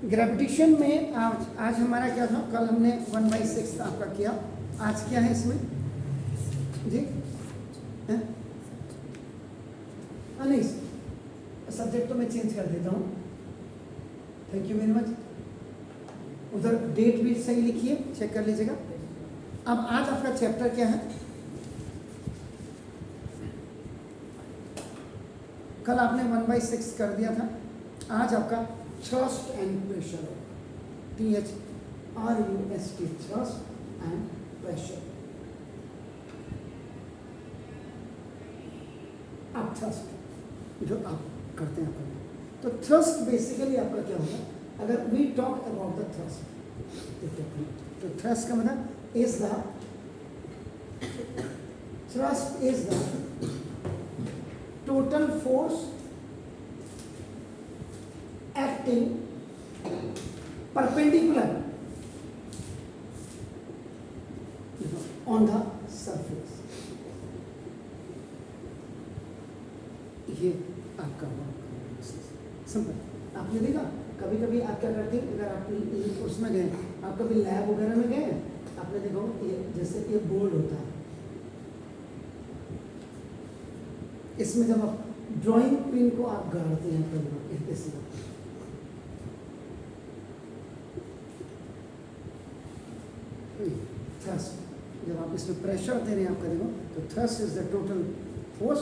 Gravitation में आज हमारा क्या था, कल हमने 1/6 आपका किया, आज क्या है इसमें जी? नहीं, सब्जेक्ट तो मैं चेंज कर देता हूँ, थैंक यू वेरी मच। उधर डेट भी सही लिखिए, चेक कर लीजिएगा। अब आज आपका चैप्टर क्या है? कल आपने 1/6 कर दिया था, आज आपका थ्रस्ट एंड प्रेशर है, THRUST, थ्रस्ट एंड प्रेशर। अब थ्रस्ट जो आप करते हैं अपन, तो थ्रस्ट बेसिकली आपका क्या होगा? अगर we talk about the thrust, तो थ्रस्ट का मतलब is the thrust is the total force acting perpendicular on the surface। ये आपका सिंपल। आपने देखा कभी कभी आप क्या करते हैं, अगर आप उसमें गए, आप कभी लैब वगैरह में गए, आपने देखो ये जैसे ये बोर्ड होता है, इसमें जब आप ड्राइंग पिन को आप गाड़ते हैं कभी इसमें, थ्रस्ट, जब आप इसमें प्रेशर दे रहे हैं आपका देखो, तो thrust is the total force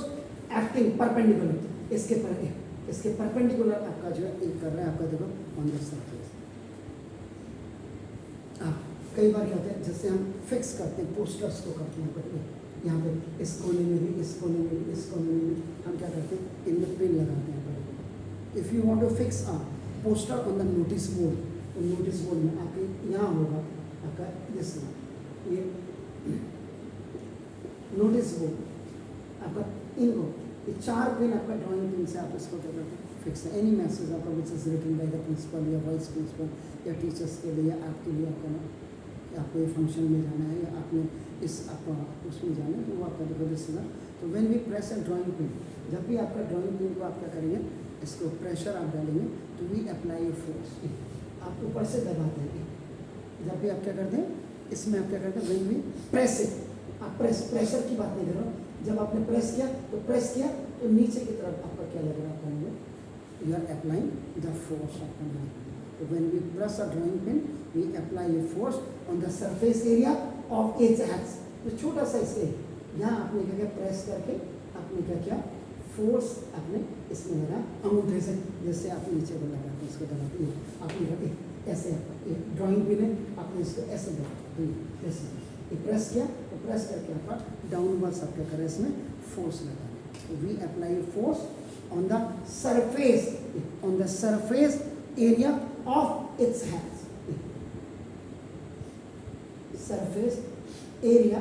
acting perpendicular, इसके परपेंडिकुलर आपका जो है कर रहा है आपका देखो ऑन द सरफेस। कई बार क्या होता है, जैसे हम फिक्स करते हैं पोस्टर्स को करते हैं, यहाँ पे इस कोने में भी, इस कोने में भी, इस कोने में भी हम क्या करते हैं, इनमें पिन लगाते हैं। If you want to fix a poster on the notice board, तो नोटिस बोर्ड में आपके यहाँ होगा आपका दिस, ये नोटिस बोर्ड आपका, इनको ये 4 पिन आपका ड्राइंग पिन से आप इसको क्या करते हैं, फिक्स है। एनी मैसेज आपका which is written by the principal या वाइस प्रिंसिपल या टीचर्स के लिए, आपके लिए आपका ना, आपको ये फंक्शन में जाना है या आपने इस आपका उसमें जाना है, तो वो आपका देखो दिस होगा। तो when we press a drawing pin, जब भी आपका ड्राइंग पिन को आप क्या करेंगे, इसको प्रेशर आप डालेंगे, तो वी अप्लाई ए फोर्स, आप ऊपर से दबाते हैं। जब भी आप क्या करते हैं, इसमें आप क्या करते हैं, व्हेन वी प्रेस इट, आप प्रेशर की बात नहीं कर रहा हूँ, जब आपने प्रेस किया तो नीचे की तरफ आपका क्या लग रहा है, you are applying the force आपका। तो when we press a drawing pin we apply a force on the surface area of its X. तो छोटा सा इसके यहाँ आपने क्या किया, प्रेस करके आपने क्या किया, फोर्स आपने इसमें लगा अंगूठे से, जैसे आप नीचे को लगाते हैं, इसको दबाते हैं, आपने ऐसे ड्राइंग पिन है, आपने इसको ऐसे दबाया, ऐसे ये प्रेस किया, तो प्रेस करके आपका डाउनवर्ड्स आप क्या करें, इसमें फोर्स लगा। We apply force on the surface area of its hands, surface area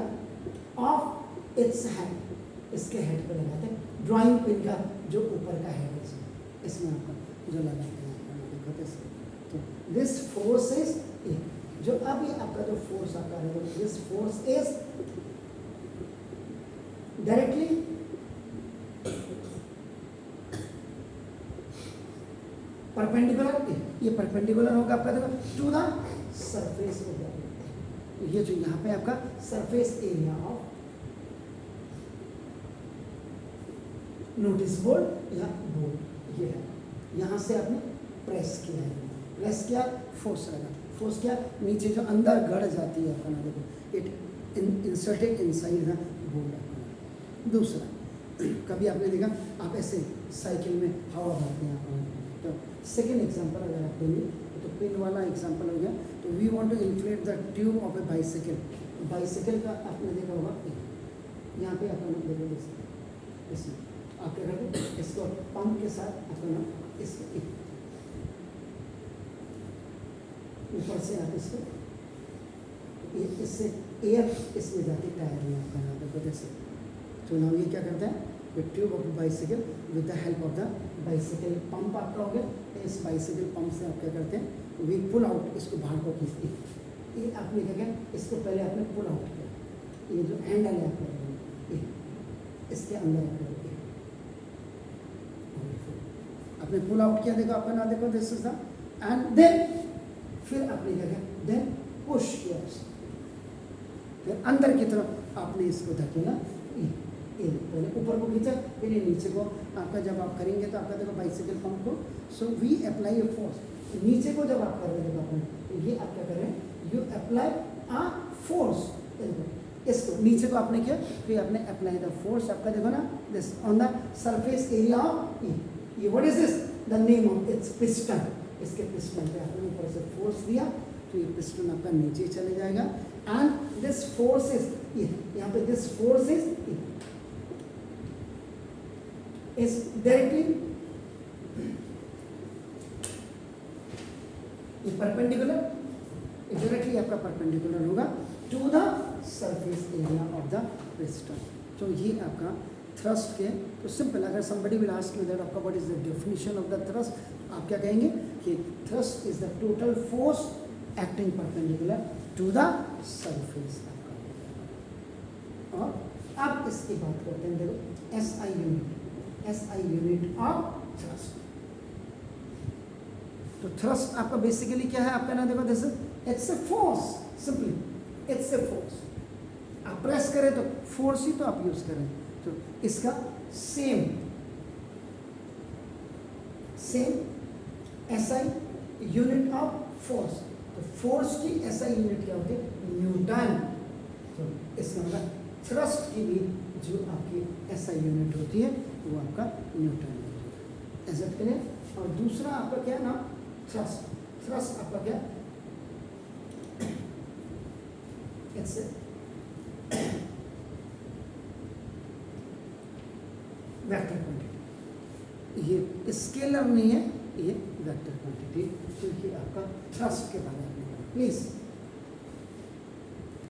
of its hand, इसके हेड पे लगाते हैं, ड्राइंग पिन का जो ऊपर का हेड है इसमें आपका जो लगाते हैं। तो दिस फोर्स इज, जो अभी आपका जो फोर्स आपका है, this force is directly perpendicular, ये परपेंडिकुलर होगा आपका देखो टू द सरफेस हो गया। ये जो यहाँ पे आपका surface area of notice board या बोर्ड, ये है, यहाँ से आपने प्रेस किया है, प्रेस किया, फोर्स लगा, फोर्स किया, नीचे जो अंदर गड़ जाती है अपना देखो, it inserted inside the board. दूसरा, कभी आपने देखा आप ऐसे साइकिल में हवा भरते हैं अपना, तो सेकेंड एग्जांपल अगर आप लेंगे तो पिन वाला एग्जांपल हो गया। तो we want to inflate the tube of a bicycle, bicycle का आपने देखा होगा, यहाँ पे अपना देखो इसमें आप क्या करते हैं, इसको पंप के साथ अपना इसको ऊपर से आप इसको, इससे एयर इसमें जाती टायर में आपका यहाँ पे जैसे। तो ना ये क्या करता है, the tube of bicycle with the help of the bicycle pump आपका हो गया। इस बाइसिकल पंप से आप क्या करते हैं, वी पुल आउट, इसको बाहर को खींचते हैं, ये आपने क्या किया, इसको पहले आपने पुल आउट किया, ये जो हैंडल है आपका इसके अंदर आपने पुल आउट किया, देखो आपका ना देखो, this is the end then फिर आपने क्या किया, देन पुश किया, फिर अंदर की तरफ आपने इसको धकेला, पहले ऊपर को खींचा, फिर ये नीचे को आपका जब आप करेंगे तो आपका देखो बाइसिकल पंप को, so we apply a force, नीचे को जब आप कर रहे देखो अपन, तो ये आप क्या कर रहे हैं, यू अप्लाई अ फोर्स, इसको नीचे को आपने किया, फिर आपने अप्लाई द फोर्स, आपका देखो ना this on the surface area of ये what is this, the name of its piston, इसके पिस्टन पे आपने ऊपर से फोर्स दिया, तो ये पिस्टन आपका नीचे चले जाएगा, एंड दिस फोर्स इज यहाँ पे this force is directly perpendicular, directly आपका परपेंडिकुलर होगा to the surface area of the piston. तो ये आपका थ्रस्ट के, तो सिंपल, अगर somebody will ask you that आपका what is the definition of the thrust, आप क्या कहेंगे कि thrust is the total force acting perpendicular to the surface आपका। और अब इसकी बात करते हैं, देखो SI यूनिट ऑफ थ्रस्ट। तो थ्रस्ट आपका बेसिकली क्या है आपका ना, देखो this it's a force, simply it's a force, आप प्रेस करें तो फोर्स ही तो आप यूज करें, तो इसका same SI unit of force, तो फोर्स की SI यूनिट क्या होती है, न्यूटन, तो इसका मतलब थ्रस्ट की भी जो आपकी SI यूनिट होती है वो आपका न्यूटन है, ऐसा करें। और दूसरा आपका क्या है ना, थ्रस्ट आपका क्या, इट्स वेक्टर क्वांटिटी, ये स्केलर नहीं है, ये वेक्टर क्वांटिटी, तो ये आपका थ्रस्ट के बारे में प्लीज